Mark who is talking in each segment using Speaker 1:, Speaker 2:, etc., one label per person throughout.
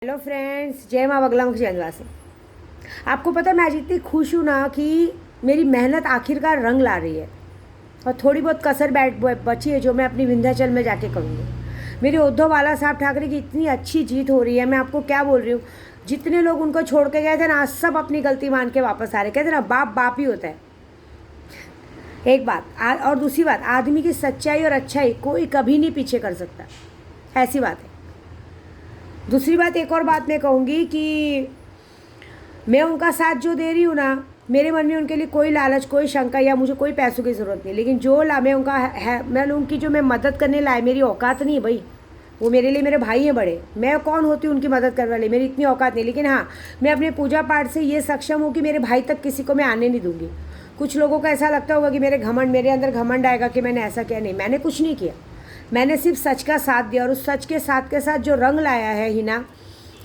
Speaker 1: Hello friends, जय माँ बगला मुख जयंतवासी। आपको पता है मैं आज इतनी खुश हूँ ना कि मेरी मेहनत आखिरकार रंग ला रही है और थोड़ी बहुत कसर बची है जो मैं अपनी विंध्याचल में जाके करूँगी। मेरे उद्धव बाला साहब ठाकरे की इतनी अच्छी जीत हो रही है। मैं आपको क्या बोल रही हूँ, जितने लोग उनको छोड़ के गए थे ना, आज सब अपनी गलती मान के वापस आ रहे। कहते ना, बाप बाप ही होता है। एक बात और दूसरी बात, आदमी की सच्चाई और अच्छाई कोई कभी नहीं पीछे कर सकता, ऐसी बात है। दूसरी बात, एक और बात मैं कहूँगी कि मैं उनका साथ जो दे रही हूँ ना, मेरे मन में उनके लिए कोई लालच, कोई शंका या मुझे कोई पैसों की ज़रूरत नहीं। लेकिन जो ला मैं उनका है, मैं उनकी जो मैं मदद करने लाए, मेरी औकात नहीं है भाई। वो मेरे लिए मेरे भाई हैं बड़े। मैं कौन होती हूँ उनकी मदद करने वाली, मेरी इतनी औकात नहीं। लेकिन हाँ, मैं अपने पूजा पाठ से ये सक्षम हूँ कि मेरे भाई तक किसी को मैं आने नहीं दूँगी। कुछ लोगों को ऐसा लगता होगा कि मेरे अंदर घमंड आएगा कि मैंने ऐसा किया। नहीं, मैंने कुछ नहीं किया। मैंने सिर्फ सच का साथ दिया और उस सच के साथ जो रंग लाया है हिना,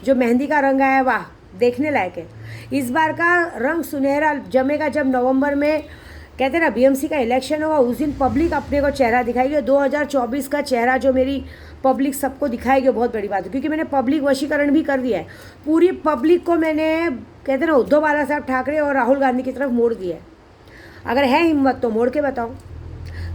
Speaker 1: जो मेहंदी का रंग आया, वाह, देखने लायक है। इस बार का रंग सुनहरा जमेगा जब नवंबर में, कहते हैं ना, बीएमसी का इलेक्शन होगा। उस दिन पब्लिक अपने को चेहरा दिखाएगी। 2024 का चेहरा जो मेरी पब्लिक सबको दिखाएगी, बहुत बड़ी बात है, क्योंकि मैंने पब्लिक वशीकरण भी कर दिया है। पूरी पब्लिक को मैंने, कहते हैं ना, उद्धव बाला साहब ठाकरे और राहुल गांधी की तरफ मोड़ दिया है। अगर है हिम्मत तो मोड़ के बताओ।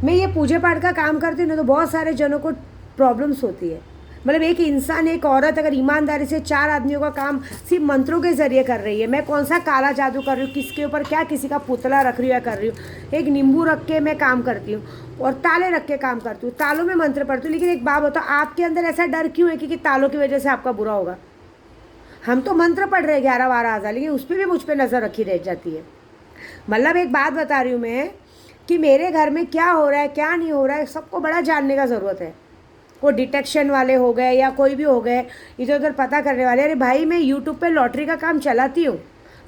Speaker 1: मैं ये पूजा पाठ का काम करती हूँ ना, तो बहुत सारे जनों को प्रॉब्लम्स होती है। मतलब एक इंसान, एक औरत अगर ईमानदारी से 4 आदमियों का काम सिर्फ मंत्रों के ज़रिए कर रही है, मैं कौन सा काला जादू कर रही हूँ, किसके ऊपर क्या किसी का पुतला रख रही हूँ या कर रही हूँ। एक नींबू रख के मैं काम करती हूँ और ताले रख के काम करती हूँ, तालों में मंत्र पढ़ती हूँ। लेकिन एक बात बताओ, आपके अंदर ऐसा डर क्यों है कि तालों की वजह से आपका बुरा होगा? हम तो मंत्र पढ़ रहे हैं 11-12 हज़ार, लेकिन उस पर भी मुझ पर नज़र रखी रह जाती है। मतलब एक बात बता रही हूँ मैं कि मेरे घर में क्या हो रहा है, क्या नहीं हो रहा है, सबको बड़ा जानने का ज़रूरत है। वो डिटेक्शन वाले हो गए या कोई भी हो गए, इधर उधर पता करने वाले। अरे भाई, मैं यूट्यूब पे लॉटरी का काम चलाती हूँ,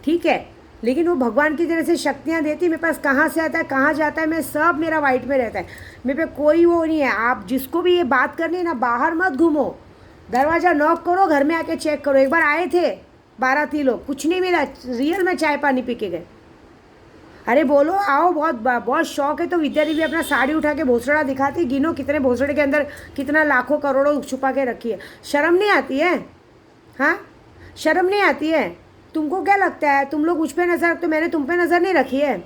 Speaker 1: ठीक है, लेकिन वो भगवान की तरह से शक्तियाँ देती। मेरे पास कहाँ से आता है, कहाँ जाता है, मैं सब, मेरा वाइट में रहता है। मेरे पे कोई वो नहीं है। आप जिसको भी ये बात करनी है ना, बाहर मत घूमो, दरवाज़ा नॉक करो, घर में आके चेक करो। एक बार आए थे 12-13 लोग, कुछ नहीं मिला, रियल में चाय पानी पी के गए। अरे बोलो, आओ, बहुत बहुत शौक है तो विद्या देवी अपना साड़ी उठा के भोसड़ा दिखाती। गिनो कितने भोसड़े के अंदर कितना लाखों करोड़ों छुपा के रखी है। शर्म नहीं आती है? हाँ, शर्म नहीं आती है? तुमको क्या लगता है तुम लोग मुझ पर नज़र रखते हो? मैंने तुम पे नज़र नहीं रखी है।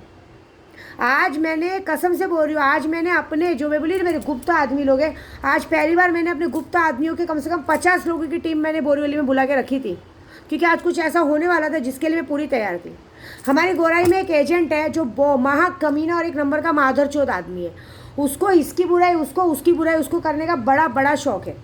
Speaker 1: आज मैंने, कसम से बोल रही हूँ, आज मैंने अपने, जो मैं बोली मेरे गुप्त आदमी लोग हैं, आज पहली बार मैंने अपने गुप्त आदमियों के कम से कम 50 लोगों की टीम मैंने बोरीवली में बुला के रखी थी, क्योंकि आज कुछ ऐसा होने वाला था जिसके लिए मैं पूरी तैयार थी। हमारी गोराई में एक एजेंट है जो महा कमीना और एक नंबर का माधरचोद आदमी है। उसको इसकी बुराई, उसको उसकी बुराई, उसको करने का बड़ा बड़ा शौक है।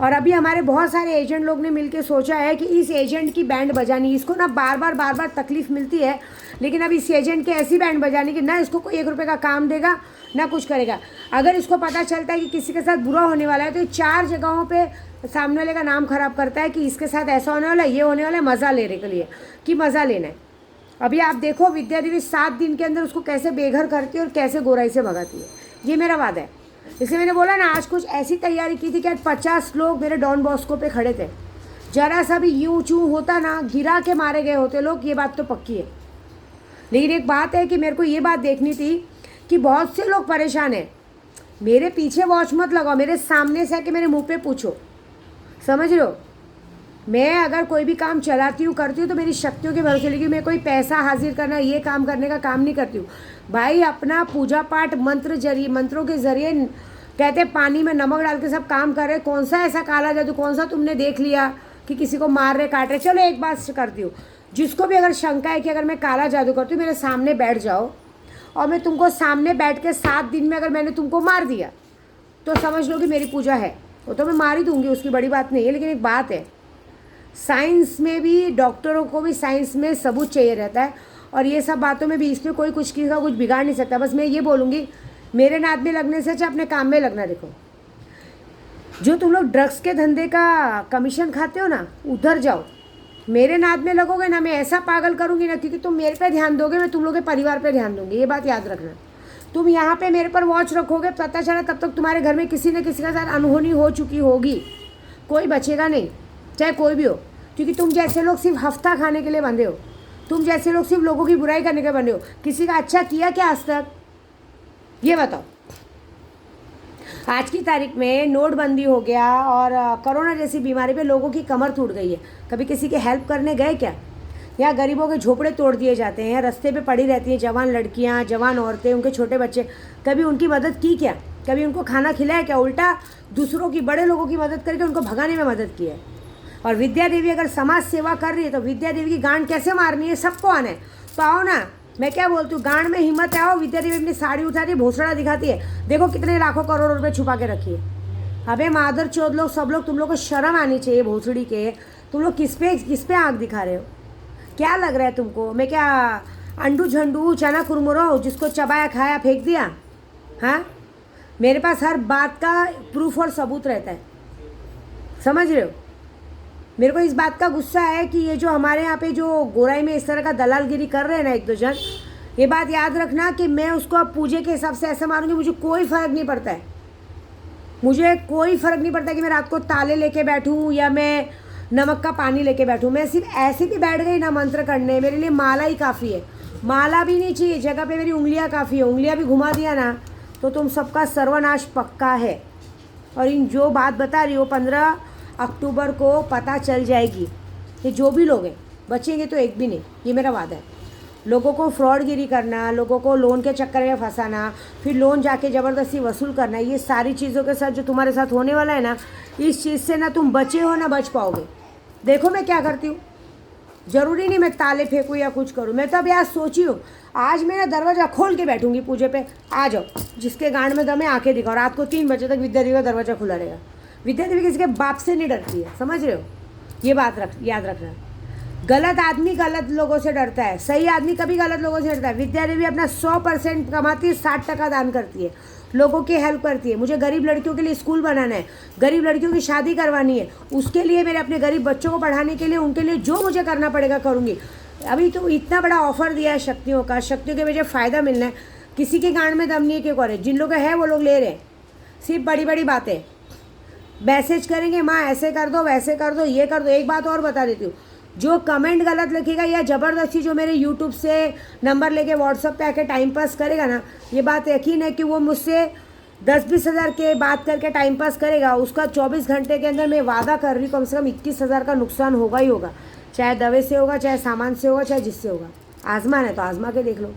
Speaker 1: और अभी हमारे बहुत सारे एजेंट लोग ने मिलकर सोचा है कि इस एजेंट की बैंड बजानी। इसको ना बार बार तकलीफ़ मिलती है, लेकिन अब इस एजेंट की ऐसी बैंड बजानी कि ना इसको कोई 1 रुपये का काम देगा, ना कुछ करेगा। अगर इसको पता चलता है कि किसी के साथ बुरा होने वाला है, तो ये 4 जगहों पे सामने वाले का नाम खराब करता है कि इसके साथ ऐसा होने वाला है, ये होने वाला है, मज़ा लेने के लिए, कि मज़ा लेना है। अभी आप देखो विद्या देवी 7 दिन के अंदर उसको कैसे बेघर करती है और कैसे गोराई से भगाती है। ये मेरा वादा है। इसलिए मैंने बोला ना, आज कुछ ऐसी तैयारी की थी कि आज 50 लोग मेरे डॉन बॉस्को पे खड़े थे। जरा सा भी यूं चूं होता ना, गिरा के मारे गए होते लोग, ये बात तो पक्की है। लेकिन एक बात है कि मेरे को ये बात देखनी थी कि बहुत से लोग परेशान हैं। मेरे पीछे वॉच मत लगाओ, मेरे सामने से आके मेरे मुँह पे पूछो, समझ रहे हो? मैं अगर कोई भी काम चलाती हूँ, करती हूँ, तो मेरी शक्तियों के भरोसे, लेकिन मैं कोई पैसा हासिल करना, ये काम करने का काम नहीं करती हूँ भाई। अपना पूजा पाठ मंत्रों के ज़रिए, कहते हैं पानी में नमक डाल के सब काम कर रहे। कौन सा ऐसा काला जादू, कौन सा तुमने देख लिया कि किसी को मार रहे, काट रहे? चलो एक बात करती हूँ, जिसको भी अगर शंका है कि अगर मैं काला जादू करती हूँ, मेरे सामने बैठ जाओ और मैं तुमको सामने बैठ के 7 दिन में अगर मैंने तुमको मार दिया तो समझ लो कि मेरी पूजा है। वो तो मैं मार ही दूँगी, उसकी बड़ी बात नहीं है। लेकिन एक बात है, साइंस में भी, डॉक्टरों को भी साइंस में सबूत चाहिए रहता है, और ये सब बातों में भी इसमें कोई कुछ किसी का कुछ बिगाड़ नहीं सकता। बस मैं ये बोलूँगी, मेरे नाद में लगने से अच्छा अपने काम में लगना। देखो, जो तुम लोग ड्रग्स के धंधे का कमीशन खाते हो ना, उधर जाओ। मेरे नाद में लगोगे ना, मैं ऐसा पागल करूँगी ना, क्योंकि तुम मेरे पे ध्यान दोगे, मैं तुम लोग के परिवार पे ध्यान दूँगी। ये बात याद रखना। तुम यहाँ पे मेरे पर वॉच रखोगे, पता चला तब तक तुम्हारे घर में किसी न किसी के साथ अनहोनी हो चुकी होगी, कोई बचेगा नहीं, चाहे कोई भी हो। क्योंकि तुम जैसे लोग सिर्फ हफ्ता खाने के लिए बंधे हो, तुम जैसे लोग सिर्फ लोगों की बुराई करने के बंधे हो। किसी का अच्छा किया क्या आज तक? ये बताओ। आज की तारीख में नोटबंदी हो गया और कोरोना जैसी बीमारी पे लोगों की कमर टूट गई है। कभी किसी की हेल्प करने गए क्या? यहाँ गरीबों के झोपड़े तोड़ दिए जाते हैं, रास्ते पे पड़ी रहती हैं जवान लड़कियाँ, जवान औरतें, उनके छोटे बच्चे। कभी उनकी मदद की क्या? कभी उनको खाना खिलाया क्या? उल्टा दूसरों की, बड़े लोगों की मदद करके उनको भगाने में मदद की है। और विद्या देवी अगर समाज सेवा कर रही है तो विद्या देवी की गांड कैसे मारनी है? सबको आना है तो आओ ना। मैं क्या बोलती हूँ, गांड में हिम्मत है, आओ। विद्या देवी अपनी साड़ी उठाती है, भोसड़ा दिखाती है, देखो कितने लाखों करोड़ों रुपए छुपा के रखी है। अबे मादर चौध लोग, सब लोग, तुम लोग को शर्म आनी चाहिए भोसड़ी के। तुम लोग किस पे आँख दिखा रहे हो? क्या लग रहा है तुमको? मैं क्या अंडू झंडू चना कुरमुरा जिसको चबाया खाया फेंक दिया? हाँ, मेरे पास हर बात का प्रूफ और सबूत रहता है, समझ रहे हो? मेरे को इस बात का गुस्सा है कि ये जो हमारे यहाँ पे जो गोराई में इस तरह का दलालगिरी कर रहे हैं ना एक दो जन, ये बात याद रखना कि मैं उसको अब पूजे के हिसाब से ऐसे मारूंगी, मुझे कोई फ़र्क नहीं पड़ता है। मुझे कोई फ़र्क नहीं पड़ता कि मैं रात को ताले लेके बैठूँ या मैं नमक का पानी लेके बैठूँ। मैं सिर्फ ऐसे भी बैठ गई ना मंत्र करने, मेरे लिए माला ही काफ़ी है। माला भी नहीं चाहिए, जगह पे मेरी उंगलियाँ काफ़ी है। उंगलियाँ भी घुमा दिया ना तो तुम सबका सर्वनाश पक्का है। और इन जो बात बता रही हो 15 अक्टूबर को पता चल जाएगी। ये जो भी लोग हैं बचेंगे तो एक भी नहीं, ये मेरा वादा है। लोगों को फ्रॉडगिरी करना, लोगों को लोन के चक्कर में फंसाना, फिर लोन जाके ज़बरदस्ती वसूल करना, ये सारी चीज़ों के साथ जो तुम्हारे साथ होने वाला है ना, इस चीज़ से ना तुम बचे हो ना बच पाओगे। देखो मैं क्या करती हूँ, ज़रूरी नहीं मैं ताले फेंकूँ या कुछ करूँ। मैं तो अभी आज सोची हूँ, आज मैं ना दरवाज़ा खोल के बैठूंगी पूजे पे। आ जाओ, जिसके गांड में दम है आके दिखाओ। रात को 3 बजे तक विद्या देवी का दरवाज़ा खुला रहेगा। विद्या देवी किसी के बाप से नहीं डरती है, समझ रहे हो? ये बात याद रखना। गलत आदमी गलत लोगों से डरता है, सही आदमी कभी गलत लोगों से डरता है। विद्या देवी अपना 100% कमाती है, 60% दान करती है, लोगों की हेल्प करती है। मुझे गरीब लड़कियों के लिए स्कूल बनाना है, गरीब लड़कियों की शादी करवानी है, उसके लिए मेरे अपने गरीब बच्चों को पढ़ाने के लिए उनके लिए जो मुझे करना पड़ेगा करूँगी। अभी तो इतना बड़ा ऑफर दिया है शक्तियों का, शक्तियों के वजह फ़ायदा मिलना है। किसी के गांड में दम नहीं है क्यों करे? जिन लोग है वो लोग ले रहे हैं, सिर्फ बड़ी बड़ी बातें मैसेज करेंगे, माँ ऐसे कर दो, वैसे कर दो, ये कर दो। एक बात और बता देती हूँ, जो कमेंट गलत लिखेगा या ज़बरदस्ती जो मेरे यूट्यूब से नंबर लेके व्हाट्सअप पे आके टाइम पास करेगा ना, ये बात यकीन है कि वो मुझसे 10-20 हज़ार के बात करके टाइम पास करेगा, उसका 24 घंटे के अंदर मैं वादा कर रही हूँ कम से कम 21 हज़ार का नुकसान होगा ही होगा। चाहे दवे से होगा, चाहे सामान से होगा, चाहे जिससे होगा। आजमान है तो आजमा के देख लो,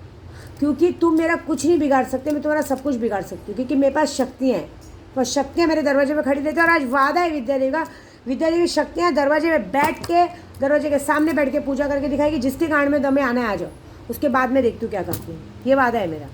Speaker 1: क्योंकि तुम मेरा कुछ नहीं बिगाड़ सकते, मैं तुम्हारा सब कुछ बिगाड़ सकती हूँ, क्योंकि मेरे पास शक्तियाँ हैं। और शक्तियाँ मेरे दरवाजे पे खड़ी रहती है। और आज वादा है विद्या देवी का, विद्या देवी शक्तियाँ दरवाजे पे बैठ के, दरवाजे के सामने बैठ के पूजा करके दिखाएगी। जिसके गांड में दमे आना है आ जाओ, उसके बाद में देखती हूँ क्या करती हूँ। ये वादा है मेरा।